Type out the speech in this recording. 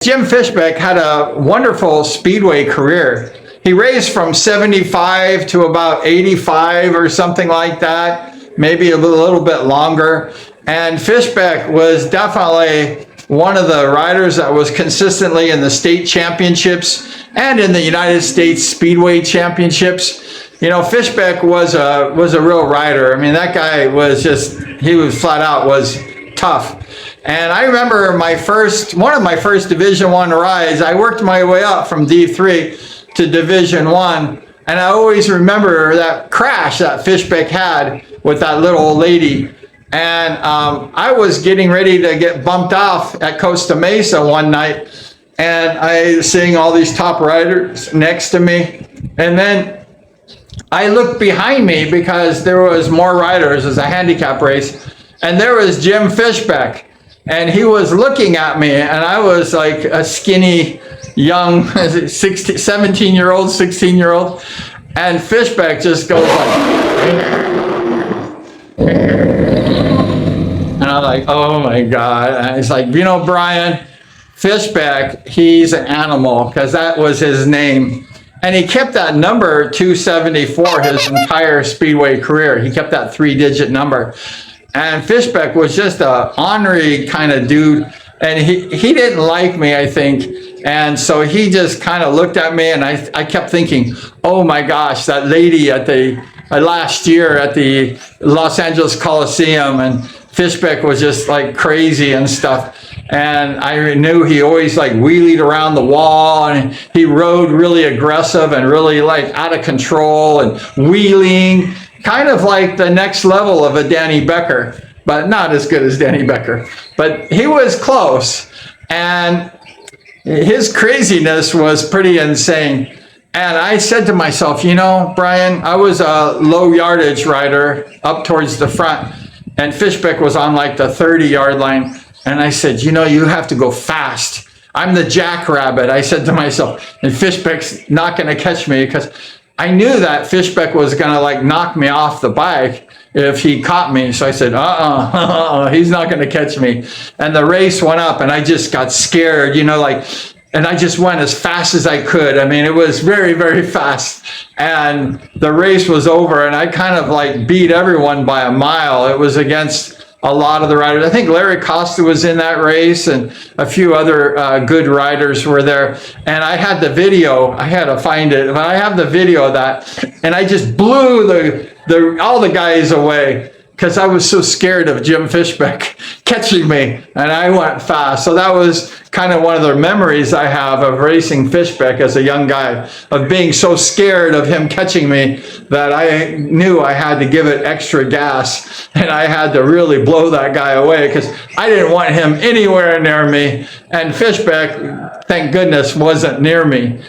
Jim Fishback had a wonderful Speedway career. He raced from 75 to about 85 or something like that, maybe a little bit longer. And Fishback was definitely one of the riders that was consistently in the state championships and in the United States Speedway championships. You know, Fishback was a real rider. I mean, that guy was just, he was flat out was tough. And I remember one of my first Division I rides, I worked my way up from D3 to Division I, and I always remember that crash that Fishback had with that little old lady. And I was getting ready to get bumped off at Costa Mesa one night, and I was seeing all these top riders next to me. And then I looked behind me because there was more riders as a handicap race, and there was Jim Fishback. And he was looking at me, and I was like a skinny, young 17-year-old, 16-year-old. And Fishback just goes like, and I'm like, oh my God. And he's like, you know, Brian, Fishback, he's an animal, because that was his name. And he kept that number 274 his entire Speedway career. He kept that 3-digit number. And Fishback was just a ornery kind of dude, and he didn't like me, I think. And so he just kind of looked at me, and I kept thinking, oh my gosh, that lady at the last year at the Los Angeles Coliseum, and Fishback was just like crazy and stuff. And I knew he always like wheelied around the wall, and he rode really aggressive and really like out of control and wheeling. Kind of like the next level of a Danny Becker, but not as good as Danny Becker. But he was close, and his craziness was pretty insane. And I said to myself, you know, Brian, I was a low yardage rider up towards the front, and Fishback was on like the 30-yard line. And I said, you know, you have to go fast. I'm the jackrabbit, I said to myself, and Fishback's not going to catch me, because I knew that Fishback was going to like knock me off the bike if he caught me. So I said, he's not going to catch me. And the race went up, and I just got scared, you know, like, and I just went as fast as I could. I mean, it was very, very fast. And the race was over, and I kind of like beat everyone by a mile. It was against a lot of the riders. I think Larry Costa was in that race, and a few other good riders were there. And I had the video. I had to find it, but I have the video of that. And I just blew all the guys away because I was so scared of Jim Fishback catching me, and I went fast. So that was kind of one of the memories I have of racing Fishback as a young guy, of being so scared of him catching me that I knew I had to give it extra gas, and I had to really blow that guy away because I didn't want him anywhere near me. And Fishback, thank goodness, wasn't near me.